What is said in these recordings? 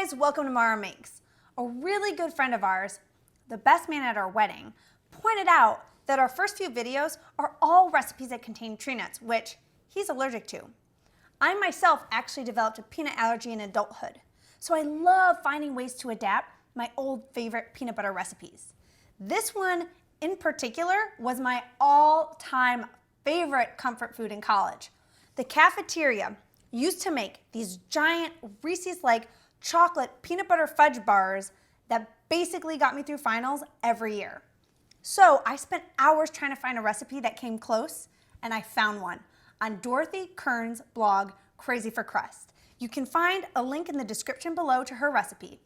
guys, welcome to Mara Makes. A really good friend of ours, the best man at our wedding, pointed out that our first few videos are all recipes that contain tree nuts, which he's allergic to. I myself actually developed a peanut allergy in adulthood, so I love finding ways to adapt my old favorite peanut butter recipes. This one in particular was my all-time favorite comfort food in college. The cafeteria used to make these giant Reese's-like chocolate peanut butter fudge bars that basically got me through finals every year. So I spent hours trying to find a recipe that came close, and I found one on Dorothy Kern's blog, Crazy for Crust. You can find a link in the description below to her recipe.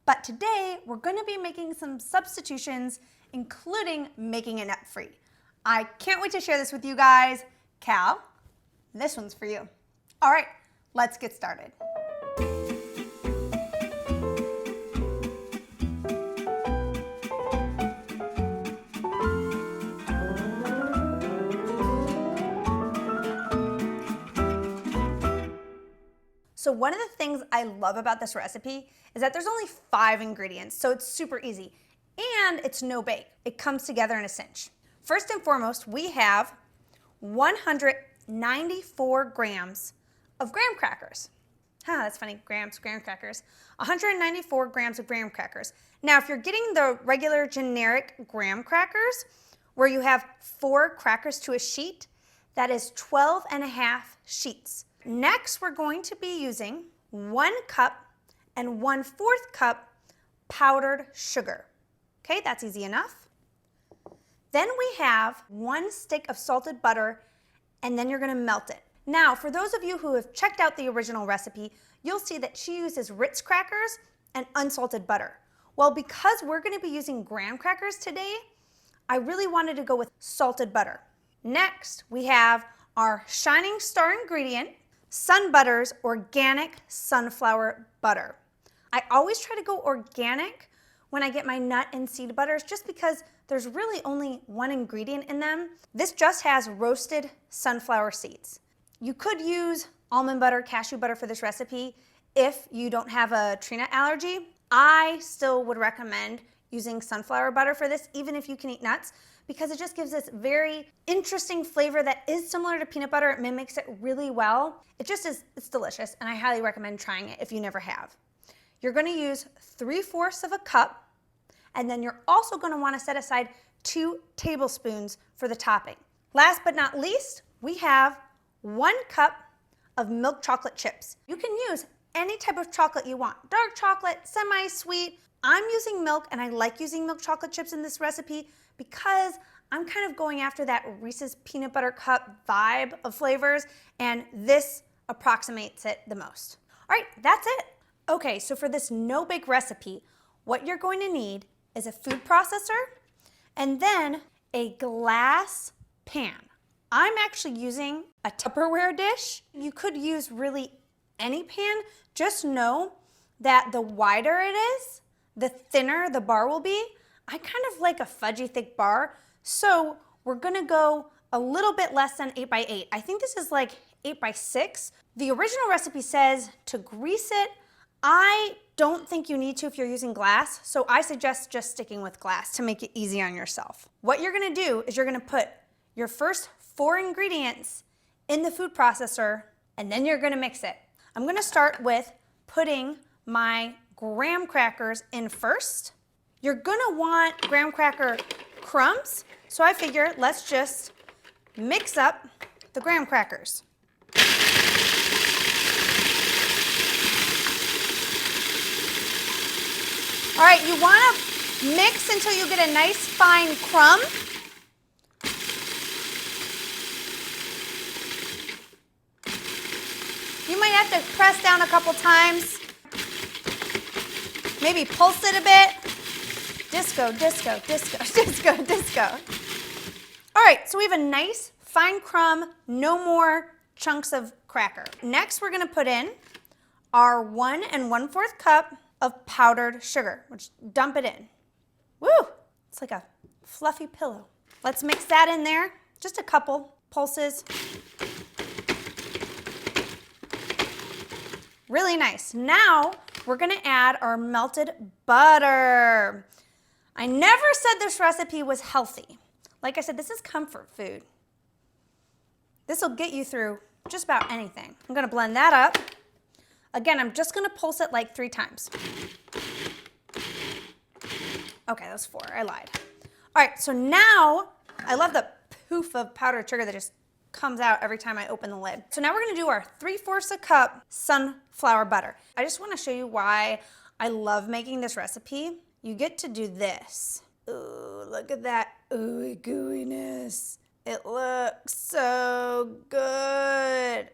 But today, we're gonna be making some substitutions, including making it nut-free. I can't wait to share this with you guys. Cal, this one's for you. All right, let's get started. So one of the things I love about this recipe is that there's only 5 ingredients, so it's super easy. And it's no bake. It comes together in a cinch. First and foremost, we have 194 grams of graham crackers. That's funny, graham crackers. 194 grams of graham crackers. Now, if you're getting the regular generic graham crackers, where you have 4 crackers to a sheet, that is 12 and a half sheets. Next, we're going to be using 1 cup and 1/4 cup powdered sugar. Okay, that's easy enough. Then we have 1 stick of salted butter, and then you're gonna melt it. Now, for those of you who have checked out the original recipe, you'll see that she uses Ritz crackers and unsalted butter. Well, because we're gonna be using graham crackers today, I really wanted to go with salted butter. Next, we have our shining star ingredient, Sun Butter's organic sunflower butter. I always try to go organic when I get my nut and seed butters just because there's really only 1 ingredient in them. This just has roasted sunflower seeds. You could use almond butter, cashew butter for this recipe if you don't have a tree nut allergy. I still would recommend using sunflower butter for this, even if you can eat nuts, because it just gives this very interesting flavor that is similar to peanut butter. It mimics it really well. It just is, it's delicious, and I highly recommend trying it if you never have. You're gonna use 3/4 of a cup, and then you're also gonna wanna set aside 2 tablespoons for the topping. Last but not least, we have 1 cup of milk chocolate chips. You can use any type of chocolate you want, dark chocolate, semi-sweet. I'm using milk, and I like using milk chocolate chips in this recipe because I'm kind of going after that Reese's peanut butter cup vibe of flavors, and this approximates it the most. All right, that's it. Okay, so for this no-bake recipe, what you're going to need is a food processor and then a glass pan. I'm actually using a Tupperware dish. You could use really any pan. Just know that the wider it is, the thinner the bar will be. I kind of like a fudgy thick bar, so we're gonna go a little bit less than 8 by 8. I think this is like 8 by 6. The original recipe says to grease it. I don't think you need to if you're using glass, so I suggest just sticking with glass to make it easy on yourself. What you're gonna do is you're gonna put your first 4 ingredients in the food processor, and then you're gonna mix it. I'm gonna start with putting my graham crackers in first. You're gonna want graham cracker crumbs, so I figure let's just mix up the graham crackers. All right, you wanna mix until you get a nice fine crumb. You might have to press down a couple times, maybe pulse it a bit. Disco, disco, disco, disco, disco. All right, so we have a nice fine crumb, no more chunks of cracker. Next, we're gonna put in our 1 1/4 cup of powdered sugar, which dump it in. Woo, it's like a fluffy pillow. Let's mix that in there, just a couple pulses. Really nice. Now we're gonna add our melted butter. I never said this recipe was healthy. Like I said, this is comfort food. This will get you through just about anything. I'm gonna blend that up. Again, I'm just gonna pulse it like 3 times. Okay, that was 4, I lied. All right, so now, I love the poof of powdered sugar that just comes out every time I open the lid. So now we're gonna do our 3/4 cup sunflower butter. I just wanna show you why I love making this recipe. You get to do this. Ooh, look at that ooey gooiness. It looks so good.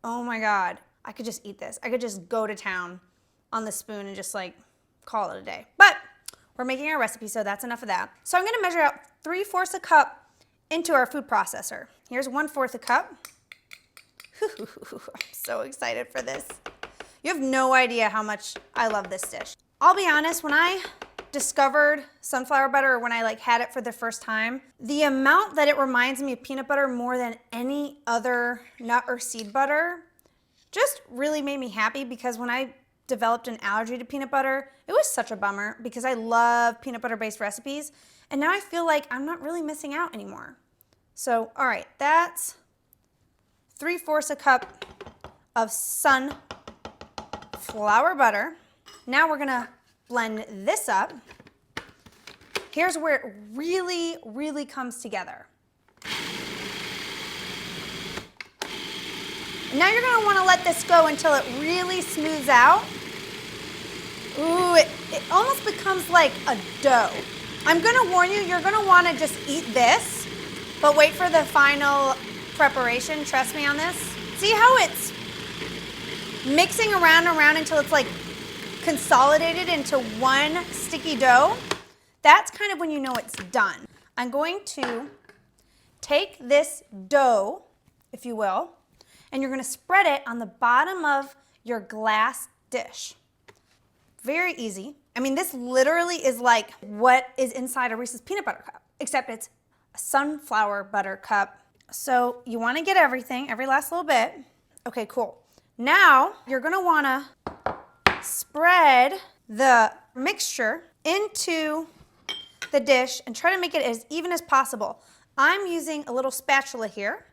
Oh my God, I could just eat this. I could just go to town on the spoon and just like call it a day. But we're making our recipe, so that's enough of that. So I'm gonna measure out 3/4 cup into our food processor. Here's 1/4 cup. I'm so excited for this. You have no idea how much I love this dish. I'll be honest, when I discovered sunflower butter, or when I like had it for the first time, the amount that it reminds me of peanut butter more than any other nut or seed butter just really made me happy, because when I developed an allergy to peanut butter, it was such a bummer because I love peanut butter based recipes, and now I feel like I'm not really missing out anymore. So, all right, that's 3/4 cup of sunflower butter. Now we're gonna blend this up. Here's where it really, really comes together. Now you're gonna wanna let this go until it really smooths out. Ooh, it almost becomes like a dough. I'm gonna warn you, you're gonna wanna just eat this, but wait for the final preparation. Trust me on this. See how it's mixing around and around until it's like consolidated into one sticky dough? That's kind of when you know it's done. I'm going to take this dough, if you will, and you're gonna spread it on the bottom of your glass dish. Very easy. I mean, this literally is like what is inside a Reese's peanut butter cup, except it's a sunflower butter cup. So you wanna get everything, every last little bit. Okay, cool. Now, you're gonna wanna spread the mixture into the dish and try to make it as even as possible. I'm using a little spatula here,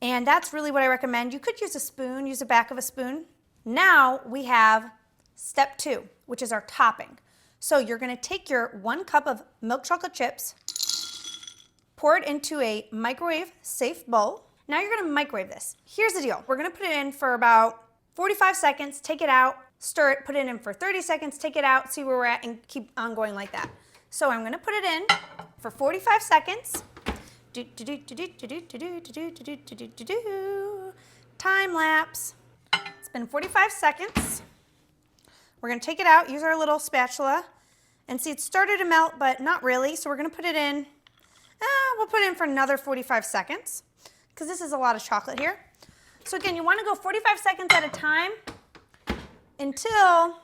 and that's really what I recommend. You could use a spoon, use the back of a spoon. Now we have step 2, which is our topping. So you're gonna take your 1 cup of milk chocolate chips, pour it into a microwave safe bowl. Now you're gonna microwave this. Here's the deal. We're gonna put it in for about 45 seconds, take it out, stir it, put it in for 30 seconds, take it out, see where we're at, and keep on going like that. So I'm gonna put it in for 45 seconds. Time lapse. It's been 45 seconds. We're gonna take it out, use our little spatula, and see it started to melt, but not really. So we're gonna put it in, we'll put it in for another 45 seconds, because this is a lot of chocolate here. So again, you wanna go 45 seconds at a time until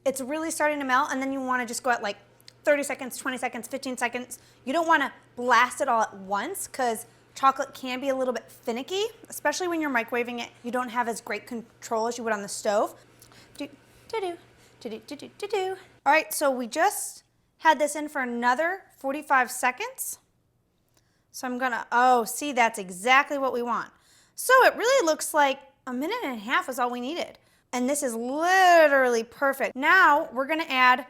it's really starting to melt, and then you wanna just go at like 30 seconds, 20 seconds, 15 seconds. You don't wanna blast it all at once, because chocolate can be a little bit finicky, especially when you're microwaving it. You don't have as great control as you would on the stove. All right, so we just had this in for another 45 seconds. So I'm gonna, oh, see, that's exactly what we want. So it really looks like a minute and a half is all we needed. And this is literally perfect. Now we're gonna add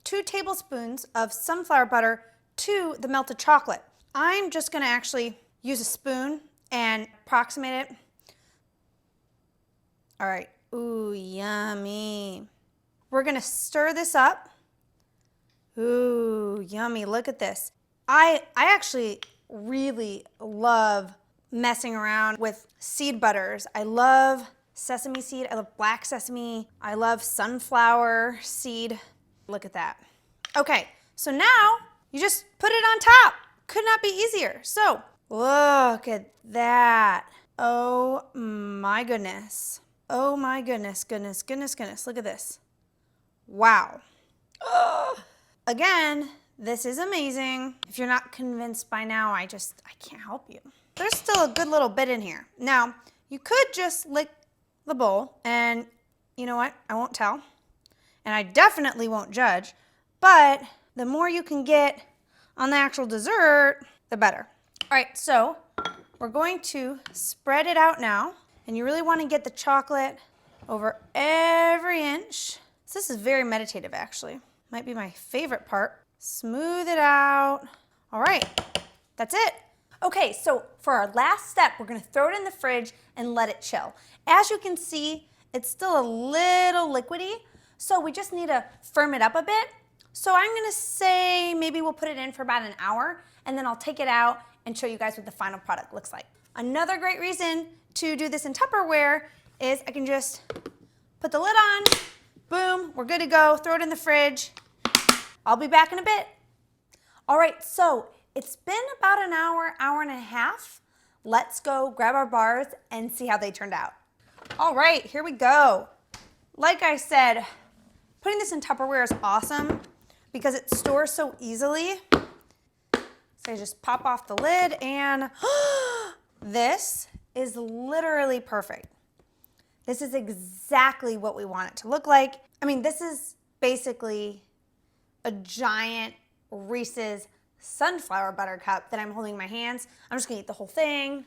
2 tablespoons of sunflower butter to the melted chocolate. I'm just gonna actually use a spoon and approximate it. All right, ooh, yummy. We're gonna stir this up. Ooh, yummy, look at this. I actually really love messing around with seed butters. I love sesame seed, I love black sesame, I love sunflower seed. Look at that. Okay, so now you just put it on top. Could not be easier. So look at that. Oh my goodness. Oh my goodness, goodness, goodness, goodness. Look at this. Wow. Oh. Again, this is amazing. If you're not convinced by now, I can't help you. There's still a good little bit in here. Now, you could just lick the bowl, and you know what? I won't tell. and I definitely won't judge, but the more you can get on the actual dessert, the better. All right, so we're going to spread it out now, and you really want to get the chocolate over every inch. So this is very meditative, actually. Might be my favorite part. Smooth it out. All right, that's it. Okay, so for our last step, we're gonna throw it in the fridge and let it chill. As you can see, it's still a little liquidy, so we just need to firm it up a bit. So I'm gonna say maybe we'll put it in for about an hour, and then I'll take it out and show you guys what the final product looks like. Another great reason to do this in Tupperware is I can just put the lid on, boom, we're good to go, throw it in the fridge. I'll be back in a bit. All right, so it's been about an hour, hour and a half. Let's go grab our bars and see how they turned out. All right, here we go. Like I said, putting this in Tupperware is awesome because it stores so easily. So I just pop off the lid and this is literally perfect. This is exactly what we want it to look like. I mean, this is basically a giant Reese's sunflower butter cup that I'm holding in my hands. I'm just gonna eat the whole thing.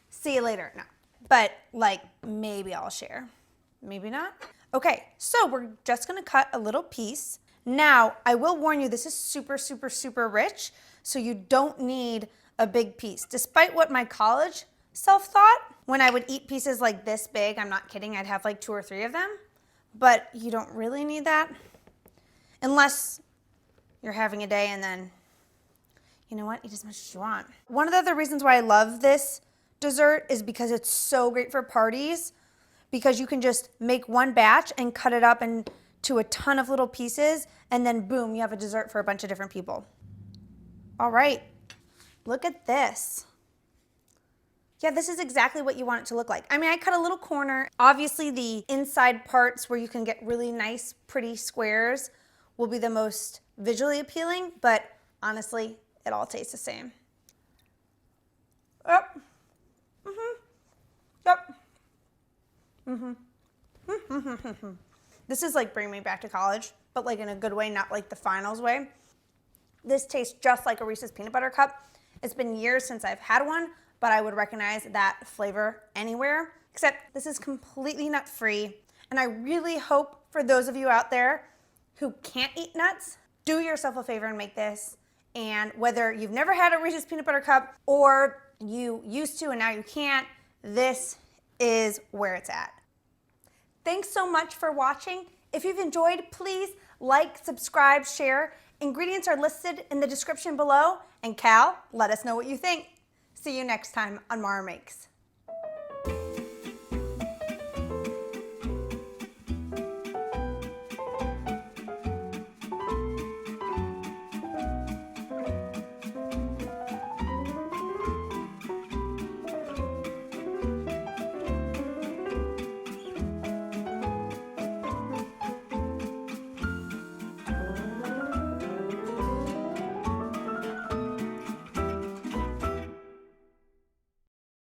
See you later. No, but like maybe I'll share, maybe not. Okay, so we're just gonna cut a little piece. Now, I will warn you, this is super, super, super rich, so you don't need a big piece. Despite what my college self thought, when I would eat pieces like this big, I'm not kidding, I'd have like 2 or 3 of them, but you don't really need that unless you're having a day and then, you know what, eat as much as you want. One of the other reasons why I love this dessert is because it's so great for parties, because you can just make one batch and cut it up into a ton of little pieces, and then boom, you have a dessert for a bunch of different people. All right, look at this. Yeah, this is exactly what you want it to look like. I mean, I cut a little corner. Obviously, the inside parts where you can get really nice, pretty squares will be the most visually appealing, but honestly, it all tastes the same. Yep. Yep. This is like bringing me back to college, but like in a good way, not like the finals way. This tastes just like a Reese's peanut butter cup. It's been years since I've had one, but I would recognize that flavor anywhere, except this is completely nut-free. And I really hope for those of you out there who can't eat nuts, do yourself a favor and make this. And whether you've never had a Reese's peanut butter cup or you used to and now you can't, this is where it's at. Thanks so much for watching. If you've enjoyed, please like, subscribe, share. Ingredients are listed in the description below. And Cal, let us know what you think. See you next time on Mara Makes.